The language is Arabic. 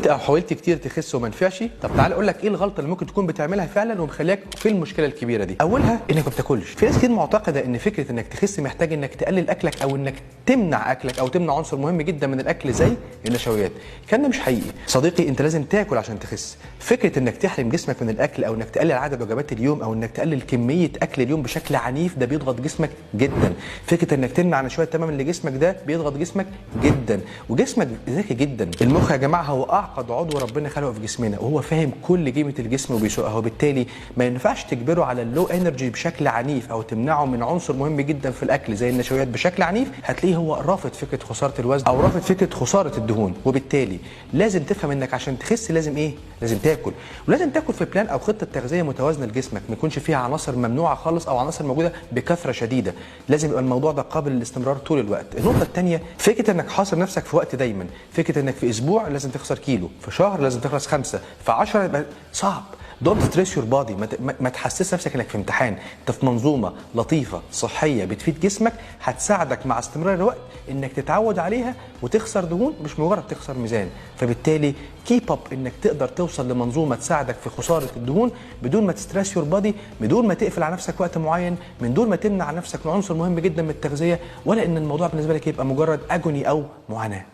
حاولت كتير تخس وما نفعش. طب تعالى اقول لك ايه الغلطه اللي ممكن تكون بتعملها فعلا ومخليك في المشكله الكبيره دي. اولها انك ما بتاكلش. في ناس كتير معتقده ان فكره انك تخس محتاج انك تقلل اكلك او انك تمنع اكلك او تمنع عنصر مهم جدا من الاكل زي النشويات. الكلام ده مش حقيقي صديقي. انت لازم تاكل عشان تخس. فكره انك تحرم جسمك من الاكل او انك تقلل عدد وجبات اليوم او انك تقلل كميه اكل اليوم بشكل عنيف ده بيضغط جسمك جدا. فكره انك تمنع نشويات تماما لجسمك ده بيضغط جسمك جدا. وجسمك ذكي جدا. المخ يا جماعه هو اعقد عضو ربنا خلقه في جسمنا وهو فاهم كل قيمه الجسم وبيسوقها، وبالتالي ما ينفعش تجبره على اللو انرجي بشكل عنيف او تمنعه من عنصر مهم جدا في الاكل زي النشويات بشكل عنيف. هتلاقيه هو رافض فكره خساره الوزن او رافض فكره خساره الدهون. وبالتالي لازم تفهم انك عشان تخس لازم ايه؟ لازم تاكل. ولازم تاكل في بلان او خطه تغذيه متوازنه لجسمك ما يكونش فيها عناصر ممنوعه خالص او عناصر موجوده بكثره شديده. لازم يبقى الموضوع ده قابل للاستمرار طول الوقت. النقطه الثانيه فكره انك حاصر نفسك في وقت دايما. فكره انك في اسبوع لازم تخسر كيلو، في شهر لازم تخلص 5، في 10 يبقى صعب. دونت ستريس يور بادي. ما تحسس نفسك انك في امتحان. انت في منظومه لطيفه صحيه بتفيد جسمك هتساعدك مع استمرار الوقت انك تتعود عليها وتخسر دهون مش مجرد تخسر ميزان. فبالتالي كيب اب انك تقدر توصل لمنظومه تساعدك في خساره الدهون بدون ما تستريس يور بادي، بدون ما تقفل على نفسك وقت معين، من دون ما تمنع نفسك من عنصر مهم جدا من التغذيه، ولا ان الموضوع بالنسبه لك يبقى مجرد اجوني او معاناه.